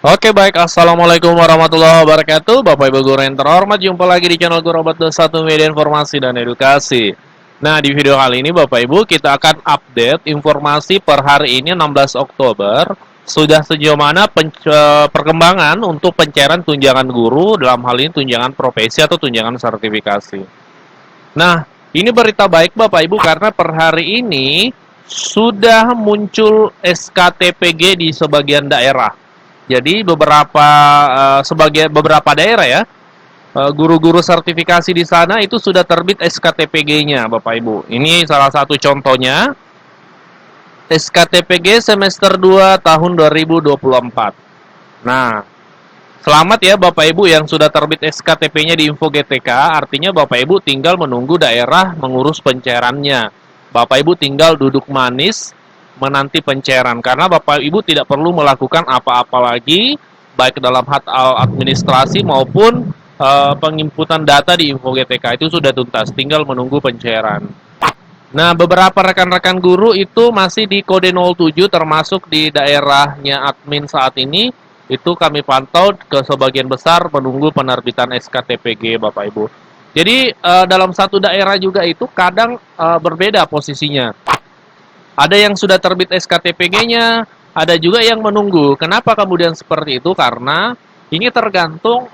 Oke baik, Assalamualaikum warahmatullahi wabarakatuh. Bapak Ibu guru yang terhormat, jumpa lagi di channel Guru Obat 21 Media Informasi dan Edukasi. Nah, di video kali ini Bapak Ibu kita akan update informasi per hari ini 16 Oktober. Sudah sejauh mana perkembangan untuk pencairan tunjangan guru, dalam hal ini tunjangan profesi atau tunjangan sertifikasi. Nah, ini berita baik Bapak Ibu karena per hari ini sudah muncul SKTPG di sebagian daerah. Jadi beberapa daerah ya, guru-guru sertifikasi di sana itu sudah terbit SKTPG-nya, Bapak Ibu. Ini salah satu contohnya, SKTPG semester 2 tahun 2024. Nah, selamat ya Bapak Ibu yang sudah terbit SKTP-nya di Info GTK, artinya Bapak Ibu tinggal menunggu daerah mengurus pencairannya. Bapak Ibu tinggal duduk manis menanti pencairan, karena Bapak Ibu tidak perlu melakukan apa-apa lagi, baik dalam hal administrasi maupun penginputan data di Info GTK itu sudah tuntas, tinggal menunggu pencairan. Nah, beberapa rekan-rekan guru itu masih di kode 07 termasuk di daerahnya admin saat ini, itu kami pantau ke sebagian besar menunggu penerbitan SKTPG Bapak Ibu. Jadi dalam satu daerah juga itu kadang berbeda posisinya. Ada yang sudah terbit SKTPG-nya, ada juga yang menunggu. Kenapa kemudian seperti itu? Karena ini tergantung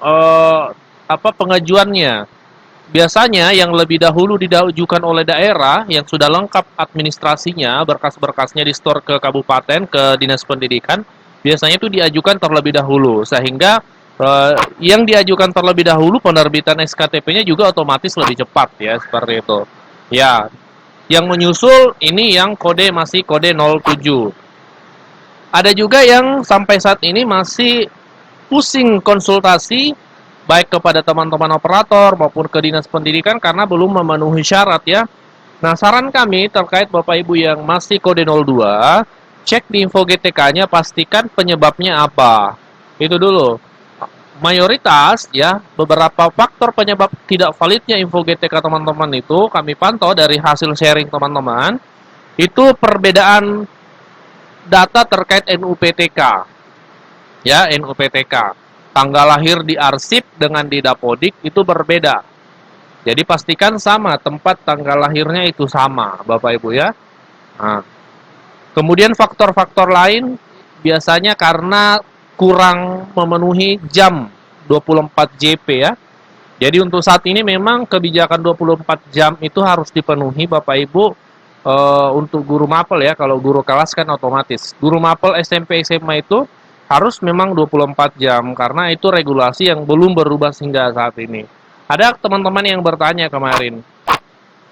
pengajuannya. Biasanya yang lebih dahulu diajukan oleh daerah yang sudah lengkap administrasinya, berkas-berkasnya di store ke kabupaten, ke dinas pendidikan, biasanya itu diajukan terlebih dahulu, sehingga yang diajukan terlebih dahulu penerbitan SKTP-nya juga otomatis lebih cepat ya, seperti itu. Ya, yang menyusul ini yang masih kode 07. Ada juga yang sampai saat ini masih pusing konsultasi baik kepada teman-teman operator maupun ke dinas pendidikan karena belum memenuhi syarat ya. Nah, saran kami terkait Bapak Ibu yang masih kode 02, cek di info GTK-nya, pastikan penyebabnya apa. Itu dulu. Mayoritas ya, beberapa faktor penyebab tidak validnya info GTK teman-teman itu kami pantau dari hasil sharing teman-teman. Itu perbedaan data terkait NUPTK. Ya, NUPTK. Tanggal lahir di arsip dengan di Dapodik itu berbeda. Jadi pastikan sama, tempat tanggal lahirnya itu sama, Bapak Ibu ya. Nah, kemudian faktor-faktor lain biasanya karena kurang memenuhi jam 24 JP ya. Jadi untuk saat ini memang kebijakan 24 jam itu harus dipenuhi Bapak Ibu untuk guru mapel ya. Kalau guru kelas kan otomatis. Guru mapel SMP SMA itu harus memang 24 jam karena itu regulasi yang belum berubah hingga saat ini. Ada teman-teman yang bertanya kemarin,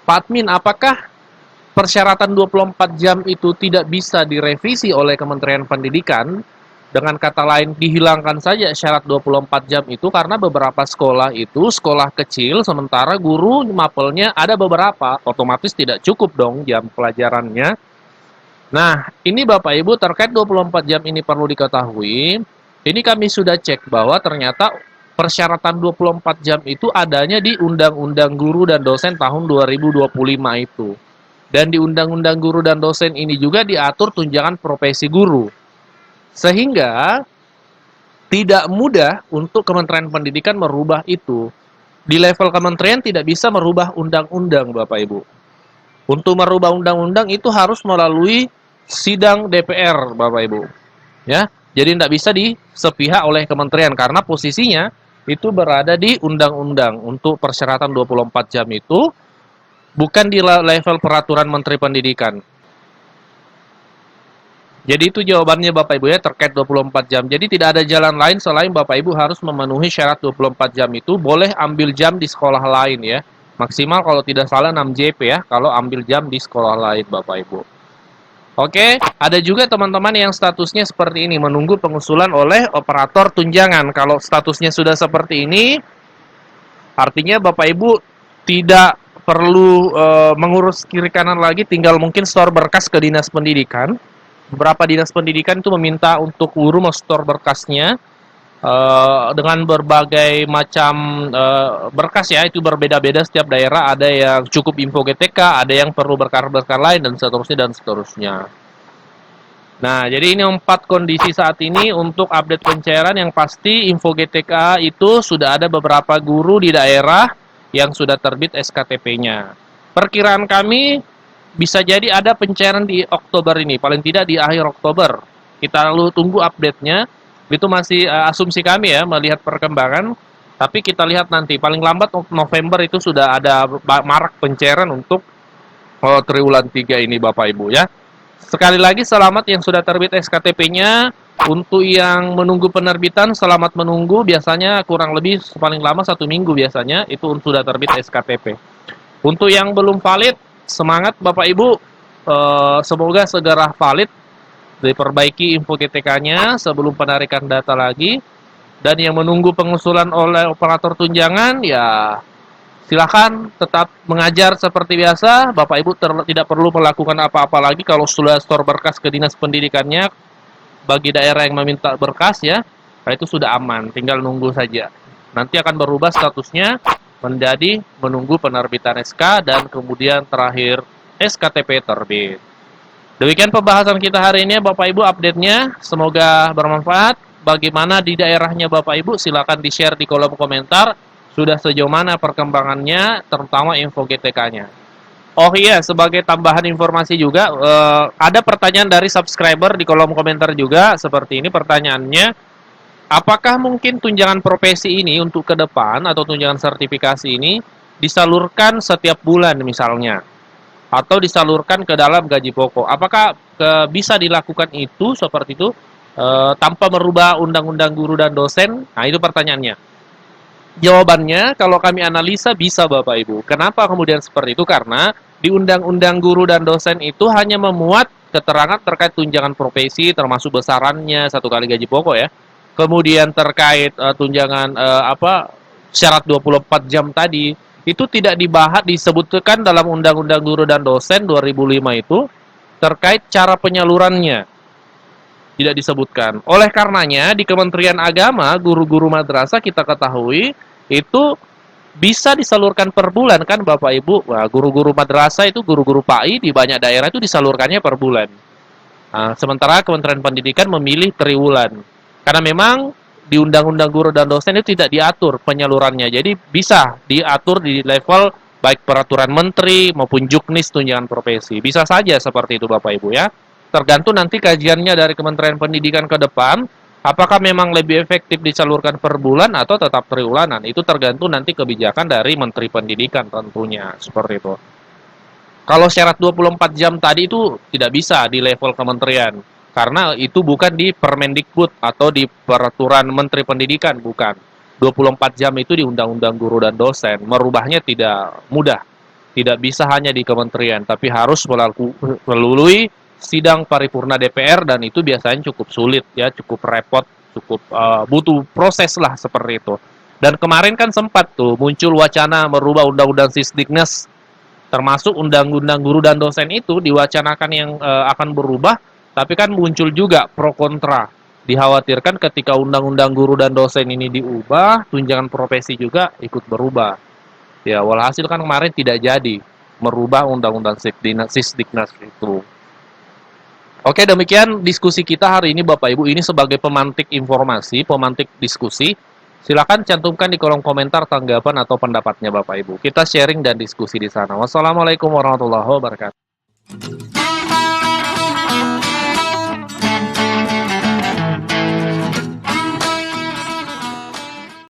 Pak Admin, apakah persyaratan 24 jam itu tidak bisa direvisi oleh Kementerian Pendidikan? Dengan kata lain, dihilangkan saja syarat 24 jam itu karena beberapa sekolah itu sekolah kecil, sementara guru mapelnya ada beberapa, otomatis tidak cukup dong jam pelajarannya. Nah, ini Bapak Ibu terkait 24 jam ini perlu diketahui, ini kami sudah cek bahwa ternyata persyaratan 24 jam itu adanya di Undang-Undang Guru dan Dosen tahun 2025 itu. Dan di Undang-Undang Guru dan Dosen ini juga diatur tunjangan profesi guru. Sehingga tidak mudah untuk Kementerian Pendidikan merubah itu. Di level kementerian tidak bisa merubah undang-undang, Bapak Ibu. Untuk merubah undang-undang itu harus melalui sidang DPR, Bapak Ibu. Ya, jadi tidak bisa disepihak oleh kementerian karena posisinya itu berada di undang-undang. Untuk persyaratan 24 jam itu bukan di level peraturan Menteri Pendidikan. Jadi itu jawabannya Bapak Ibu ya terkait 24 jam. Jadi tidak ada jalan lain selain Bapak Ibu harus memenuhi syarat 24 jam itu. Boleh ambil jam di sekolah lain ya. Maksimal kalau tidak salah 6 JP ya. Kalau ambil jam di sekolah lain Bapak Ibu. Oke, ada juga teman-teman yang statusnya seperti ini. Menunggu pengusulan oleh operator tunjangan. Kalau statusnya sudah seperti ini, artinya Bapak Ibu tidak perlu mengurus kiri kanan lagi. Tinggal mungkin store berkas ke dinas pendidikan. Beberapa dinas pendidikan itu meminta untuk guru men-store berkasnya dengan berbagai macam berkas ya, itu berbeda-beda setiap daerah, ada yang cukup info GTK, ada yang perlu berkas-berkas lain dan seterusnya dan seterusnya. Nah, jadi ini 4 kondisi saat ini untuk update pencairan. Yang pasti info GTK itu sudah ada beberapa guru di daerah yang sudah terbit SKTP-nya. Perkiraan kami bisa jadi ada pencairan di Oktober ini, paling tidak di akhir Oktober. Kita lalu tunggu update-nya. Itu masih asumsi kami ya, melihat perkembangan. Tapi kita lihat nanti, paling lambat November itu sudah ada marak pencairan untuk triwulan 3 ini Bapak Ibu ya. Sekali lagi selamat yang sudah terbit SKTP-nya. Untuk yang menunggu penerbitan, selamat menunggu. Biasanya kurang lebih paling lama 1 minggu biasanya itu sudah terbit SKTP. Untuk yang belum valid, semangat Bapak Ibu. Semoga segera valid. Diperbaiki info GTK-nya sebelum penarikan data lagi. Dan yang menunggu pengusulan oleh operator tunjangan, ya silakan tetap mengajar seperti biasa. Bapak Ibu tidak perlu melakukan apa-apa lagi kalau sudah store berkas ke dinas pendidikannya. Bagi daerah yang meminta berkas ya, itu sudah aman, tinggal nunggu saja. Nanti akan berubah statusnya menjadi menunggu penerbitan SK dan kemudian terakhir SKTP terbit. Demikian pembahasan kita hari ini Bapak Ibu, update-nya. Semoga bermanfaat. Bagaimana di daerahnya Bapak Ibu, silakan di-share di kolom komentar. Sudah sejauh mana perkembangannya, terutama info GTK-nya. Oh iya, sebagai tambahan informasi juga, ada pertanyaan dari subscriber di kolom komentar juga, seperti ini pertanyaannya. Apakah mungkin tunjangan profesi ini untuk ke depan, atau tunjangan sertifikasi ini, disalurkan setiap bulan misalnya? Atau disalurkan ke dalam gaji pokok? Apakah bisa dilakukan itu, seperti itu, tanpa merubah undang-undang guru dan dosen? Nah, itu pertanyaannya. Jawabannya, kalau kami analisa bisa Bapak Ibu. Kenapa kemudian seperti itu? Karena di Undang-Undang Guru dan Dosen itu hanya memuat keterangan terkait tunjangan profesi, termasuk besarannya 1 kali gaji pokok ya. Kemudian terkait tunjangan syarat 24 jam tadi, itu tidak dibahas, disebutkan dalam Undang-Undang Guru dan Dosen 2005 itu terkait cara penyalurannya. Tidak disebutkan. Oleh karenanya di Kementerian Agama, guru-guru madrasah kita ketahui itu bisa disalurkan per bulan kan Bapak Ibu. Nah, guru-guru madrasah itu guru-guru PAI di banyak daerah itu disalurkannya per bulan. Nah, sementara Kementerian Pendidikan memilih triwulan. Karena memang di Undang-Undang Guru dan Dosen itu tidak diatur penyalurannya. Jadi bisa diatur di level baik peraturan menteri maupun juknis tunjangan profesi. Bisa saja seperti itu Bapak Ibu ya. Tergantung nanti kajiannya dari Kementerian Pendidikan ke depan, apakah memang lebih efektif disalurkan per bulan atau tetap triwulanan. Itu tergantung nanti kebijakan dari Menteri Pendidikan tentunya, seperti itu. Kalau syarat 24 jam tadi itu tidak bisa di level kementerian, karena itu bukan di Permendikbud atau di peraturan Menteri Pendidikan, bukan. 24 jam itu di Undang-Undang Guru dan Dosen, merubahnya tidak mudah. Tidak bisa hanya di kementerian, tapi harus melalui sidang paripurna DPR dan itu biasanya cukup sulit ya, cukup repot, cukup butuh proses lah seperti itu. Dan kemarin kan sempat tuh muncul wacana merubah undang-undang Sisdiknas, termasuk undang-undang guru dan dosen itu diwacanakan yang akan berubah, tapi kan muncul juga pro kontra. Dikhawatirkan ketika undang-undang guru dan dosen ini diubah, tunjangan profesi juga ikut berubah. Ya, walhasil kan kemarin tidak jadi merubah undang-undang Sisdiknas itu. Oke, demikian diskusi kita hari ini Bapak Ibu. Ini sebagai pemantik informasi, pemantik diskusi. Silakan cantumkan di kolom komentar tanggapan atau pendapatnya Bapak Ibu. Kita sharing dan diskusi di sana. Wassalamualaikum warahmatullahi wabarakatuh.